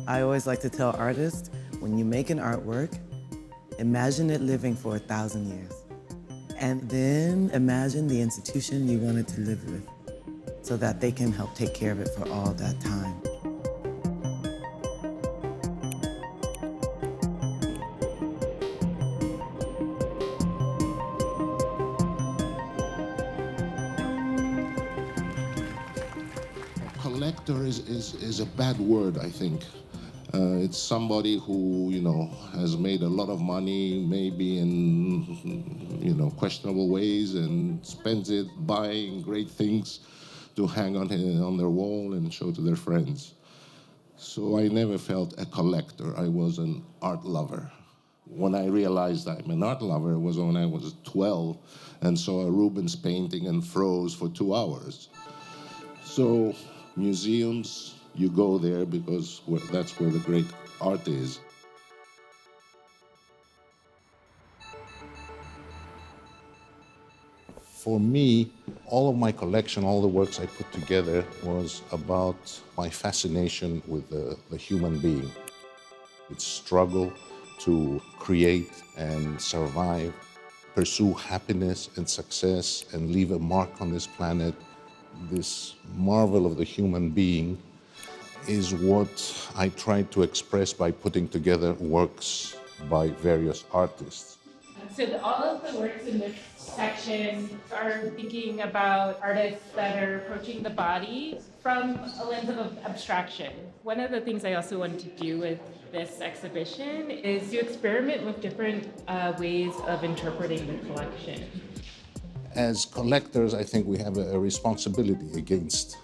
I always like to tell artists, when you make an artwork, imagine it living for 1,000 years. And then imagine the institution you want it to live with so that they can help take care of it for all that time. Collector is a bad word, I think. It's somebody who, has made a lot of money, maybe in, questionable ways, and spends it buying great things to hang on their wall and show to their friends. So I never felt a collector. I was an art lover. When I realized I'm an art lover was when I was 12 and saw a Rubens painting and froze for 2 hours. So museums, you go there because that's where the great art is. For me, all of my collection, all the works I put together was about my fascination with the human being. Its struggle to create and survive, pursue happiness and success, and leave a mark on this planet. This marvel of the human being is what I tried to express by putting together works by various artists. So all of the works in this section are thinking about artists that are approaching the body from a lens of abstraction. One of the things I also wanted to do with this exhibition is to experiment with different ways of interpreting the collection. As collectors, I think we have a responsibility against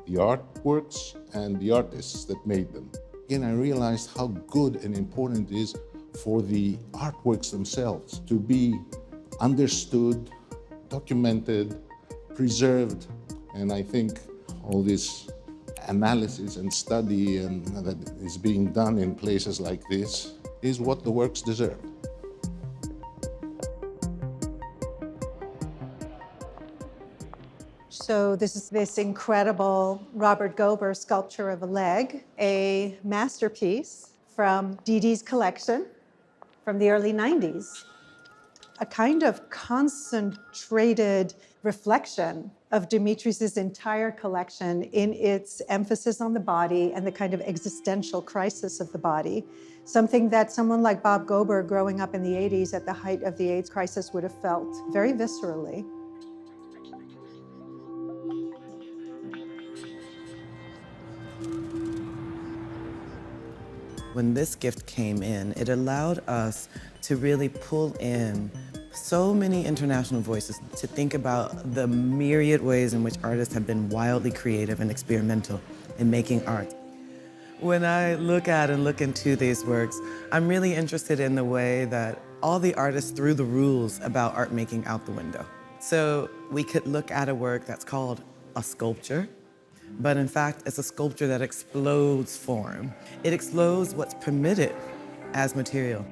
the artworks and the artists that made them. Again, I realized how good and important it is for the artworks themselves to be understood, documented, preserved. And I think all this analysis and study and that is being done in places like this is what the works deserve. So this is this incredible Robert Gober sculpture of a leg, a masterpiece from Dee collection from the early 90s. A kind of concentrated reflection of Dimitris's entire collection in its emphasis on the body and the kind of existential crisis of the body, something that someone like Bob Gober growing up in the 80s at the height of the AIDS crisis would have felt very viscerally. When this gift came in, it allowed us to really pull in so many international voices to think about the myriad ways in which artists have been wildly creative and experimental in making art. When I look at and look into these works, I'm really interested in the way that all the artists threw the rules about art making out the window. So we could look at a work that's called a sculpture, but in fact, it's a sculpture that explodes form. It explodes what's permitted as material.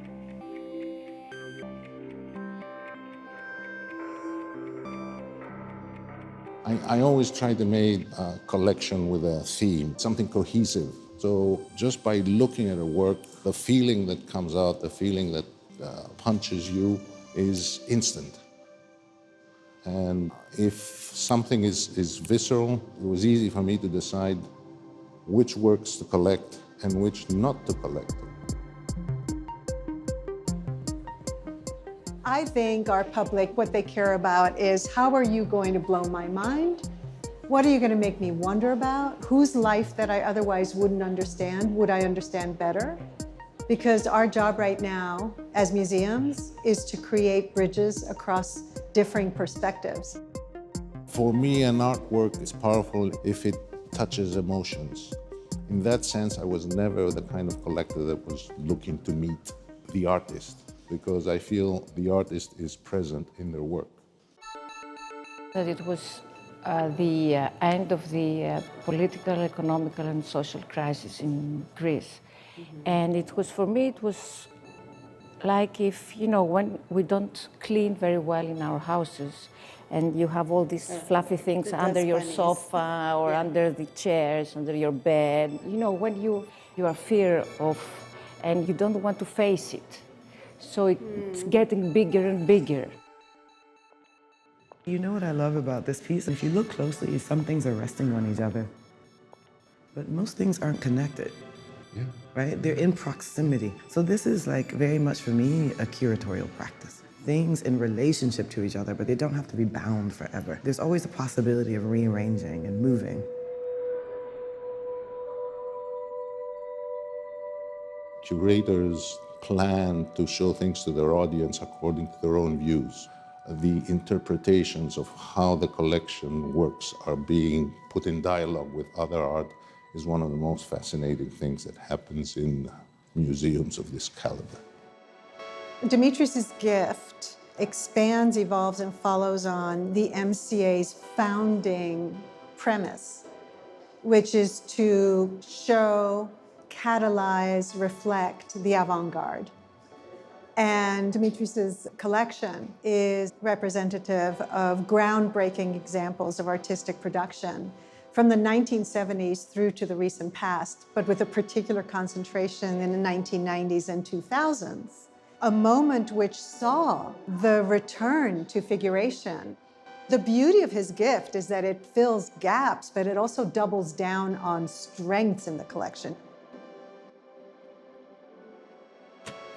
I always try to make a collection with a theme, something cohesive. So just by looking at a work, the feeling that comes out, the feeling that punches you is instant. And if something is visceral, it was easy for me to decide which works to collect and which not to collect. I think our public, what they care about is how are you going to blow my mind? What are you going to make me wonder about? Whose life that I otherwise wouldn't understand, would I understand better? Because our job right now as museums is to create bridges across differing perspectives. For me, an artwork is powerful if it touches emotions. In that sense, I was never the kind of collector that was looking to meet the artist, because I feel the artist is present in their work. That it was the end of the political, economical, and social crisis in Greece. And it was, for me, it was like if, when we don't clean very well in our houses, and you have all these fluffy things under your sofa or under the chairs, under your bed, when you are fear of, and you don't want to face it. So it's getting bigger and bigger. You know what I love about this piece? If you look closely, some things are resting on each other, but most things aren't connected. Yeah. Right? They're in proximity. So this is like very much for me a curatorial practice. Things in relationship to each other, but they don't have to be bound forever. There's always a possibility of rearranging and moving. Curators plan to show things to their audience according to their own views. The interpretations of how the collection works are being put in dialogue with other art is one of the most fascinating things that happens in museums of this caliber. Dimitris's gift expands, evolves, and follows on the MCA's founding premise, which is to show, catalyze, reflect the avant-garde. And Dimitris's collection is representative of groundbreaking examples of artistic production from the 1970s through to the recent past, but with a particular concentration in the 1990s and 2000s. A moment which saw the return to figuration. The beauty of his gift is that it fills gaps, but it also doubles down on strengths in the collection.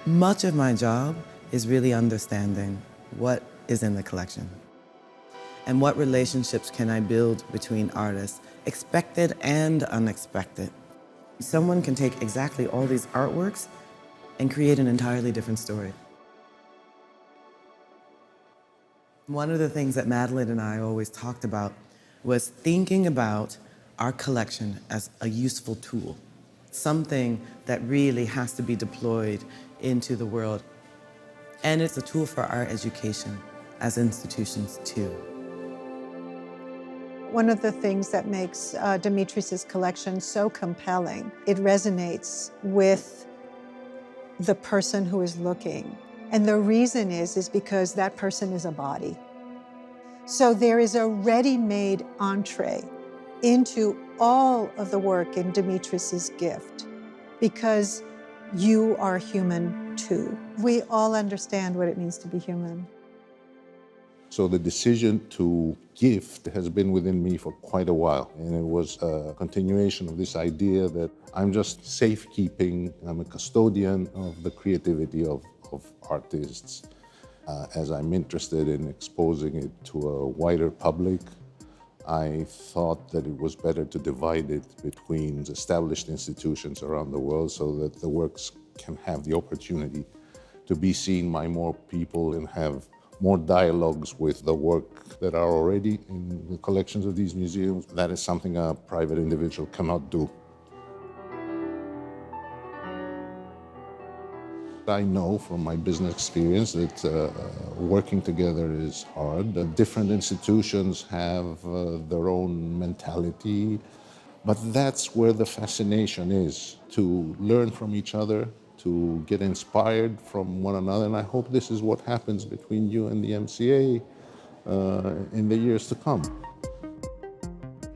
Much of my job is really understanding what is in the collection and what relationships can I build between artists, expected and unexpected. Someone can take exactly all these artworks and create an entirely different story. One of the things that Madeline and I always talked about was thinking about our collection as a useful tool, something that really has to be deployed into the world. And it's a tool for our education as institutions too. One of the things that makes Dimitris's collection so compelling, it resonates with the person who is looking. And the reason is because that person is a body. So there is a ready-made entree into all of the work in Dimitris's gift, because you are human too. We all understand what it means to be human. So the decision to gift has been within me for quite a while. And it was a continuation of this idea that I'm just safekeeping, I'm a custodian of the creativity of artists. As I'm interested in exposing it to a wider public, I thought that it was better to divide it between established institutions around the world so that the works can have the opportunity to be seen by more people and have more dialogues with the work that are already in the collections of these museums. That is something a private individual cannot do. I know from my business experience that working together is hard. Different institutions have their own mentality, but that's where the fascination is, to learn from each other, to get inspired from one another, and I hope this is what happens between you and the MCA in the years to come.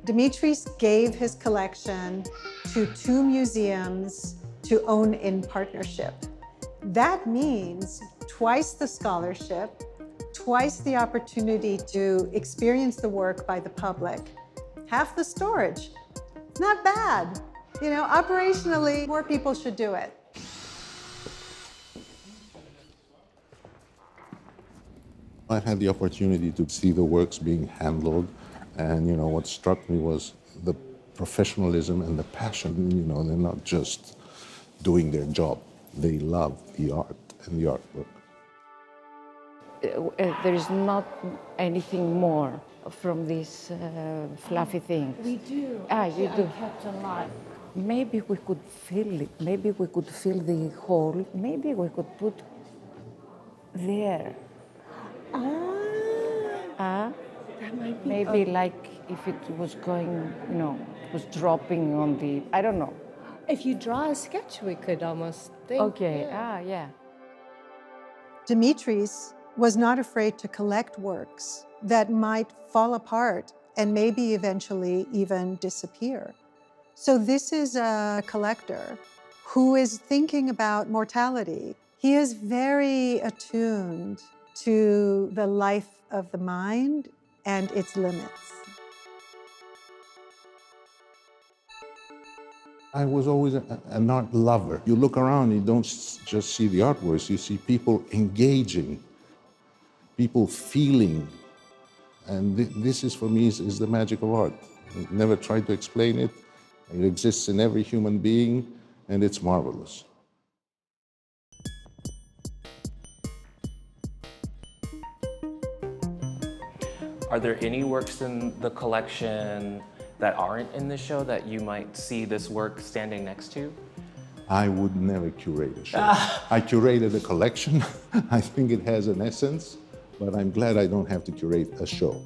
Dimitris gave his collection to 2 museums to own in partnership. That means twice the scholarship, twice the opportunity to experience the work by the public, half the storage. Not bad. You know, operationally, more people should do it. I've had the opportunity to see the works being handled, and what struck me was the professionalism and the passion. They're not just doing their job. They love the art and the artwork. There is not anything more from these fluffy things. We do. You do. I kept a lot. Maybe we could fill it. Maybe we could fill the hole. Maybe we could put there. That might Maybe like if it was going, was dropping on the, I don't know. If you draw a sketch, we could almost think. Okay, yeah. yeah. Dimitris was not afraid to collect works that might fall apart and maybe eventually even disappear. So this is a collector who is thinking about mortality. He is very attuned to the life of the mind and its limits. I was always an art lover. You look around, you don't just see the artworks, you see people engaging, people feeling. And this is, for me, is the magic of art. I never tried to explain it. It exists in every human being, and it's marvelous. Are there any works in the collection that aren't in the show that you might see this work standing next to? I would never curate a show. I curated a collection. I think it has an essence, but I'm glad I don't have to curate a show.